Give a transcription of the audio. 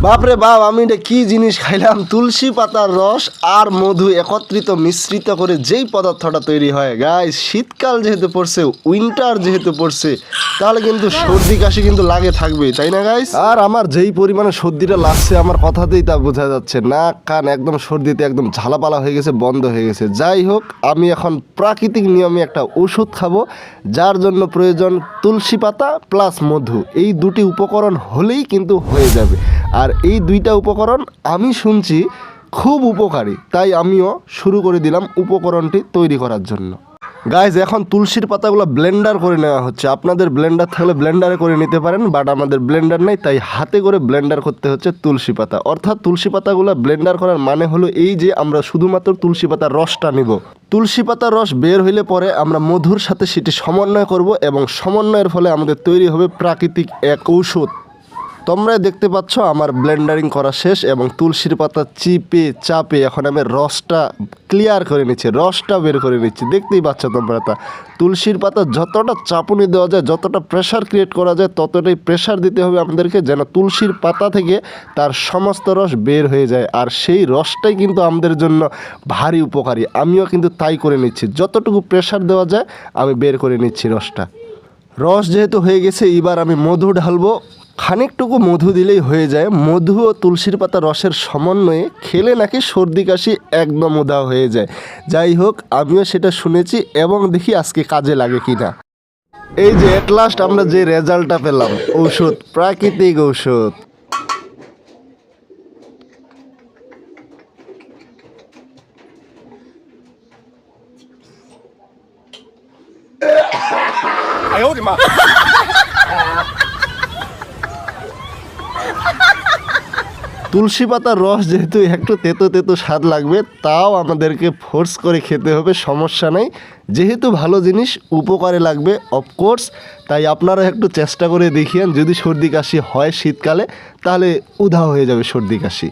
বাপরে বাপ, আমি এটা কি জিনিস খাইলাম! তুলসী পাতার রস আর মধু একত্রিত মিশ্রিত করে যেই পদার্থটা তৈরি হয় গাইস, শীতকাল যেহেতু পড়ছে, উইন্টার যেহেতু পড়ছে, তাহলে কিন্তু সর্দি কাশি কিন্তু লাগে থাকবেই, তাই না গাইস? আর আমার যেই পরিমাণে সর্দিটা লাগছে আমার কথাতেই তা বোঝা যাচ্ছে, নাক কান একদম সর্দিতে একদম ঝালাপালা হয়ে গেছে, বন্ধ হয়ে গেছে। যাই হোক, আমি এখন প্রাকৃতিক নিয়মে একটা ওষুধ খাবো, যার জন্য প্রয়োজন তুলসী পাতা প্লাস মধু। এই দুটি উপকরণ হলেই কিন্তু হয়ে যাবে। আর এই দুইটা উপকরণ আমি শুনছি খুব উপকারী, তাই আমিও শুরু করে দিলাম উপকরণটি তৈরি করার জন্য। গাইজ, এখন তুলসীর পাতাগুলো ব্লেন্ডার করে নেওয়া হচ্ছে। আপনাদের ব্লেন্ডার থাকলে ব্লেন্ডারে করে নিতে পারেন, বাট আমাদের ব্লেন্ডার নেই, তাই হাতে করে ব্লেন্ডার করতে হচ্ছে তুলসী পাতা। অর্থাৎ তুলসী পাতাগুলো ব্লেন্ডার করার মানে হলো এই যে আমরা শুধুমাত্র তুলসী পাতার রসটা নিব। তুলসী পাতার রস বের হইলে পরে আমরা মধুর সাথে সেটি সমন্বয় করব এবং সমন্বয়ের ফলে আমাদের তৈরি হবে প্রাকৃতিক এক ঔষধ। তোমরা দেখতে পাচ্ছ আমার ব্লেন্ডারিং করা শেষ এবং তুলসীর পাতা চিপে চাপে এখন আমি রসটা ক্লিয়ার করে নিচ্ছি, রসটা বের করে নিচ্ছি। দেখতেই পাচ্ছ তোমরা, তা তুলসীর পাতা যতটা চাপুনি দেওয়া যায়, যতটা প্রেশার ক্রিয়েট করা যায়, ততটাই প্রেশার দিতে হবে আমাদেরকে, যেন তুলসীর পাতা থেকে তার সমস্ত রস বের হয়ে যায়। আর সেই রসটাই কিন্তু আমাদের জন্য ভারী উপকারী। আমিও কিন্তু তাই করে নিচ্ছি, যতটুকু প্রেশার দেওয়া যায় আমি বের করে নিচ্ছি রসটা। রস যেহেতু হয়ে গেছে, এবার আমি মধু ঢালবো। খানিকটুকু মধু দিলেই হয়ে যায়। মধু ও তুলসীর পাতা রসের সমন্বয়ে খেলে নাকি সর্দি কাশি একদম উধাও হয়ে যায়। যাই হোক, আমিও সেটা শুনেছি এবং দেখি আজকে কাজে লাগে কিনা। এই যে এট লাস্ট আমরা যে রেজাল্টটা পেলাম, ঔষধ, প্রাকৃতিক ঔষধ। তুলসী পাতার রস যেহেতু একটু তেতো তেতো স্বাদ লাগবে, তাও আমাদেরকে ফোর্স করে খেতে হবে, সমস্যা নেই। যেহেতু ভালো জিনিস, উপকারে লাগবে অফকোর্স, তাই আপনারা একটু চেষ্টা করে দেখিয়েন। যদি সর্দি কাশি হয় শীতকালে, তাহলে উধাও হয়ে যাবে সর্দি কাশি।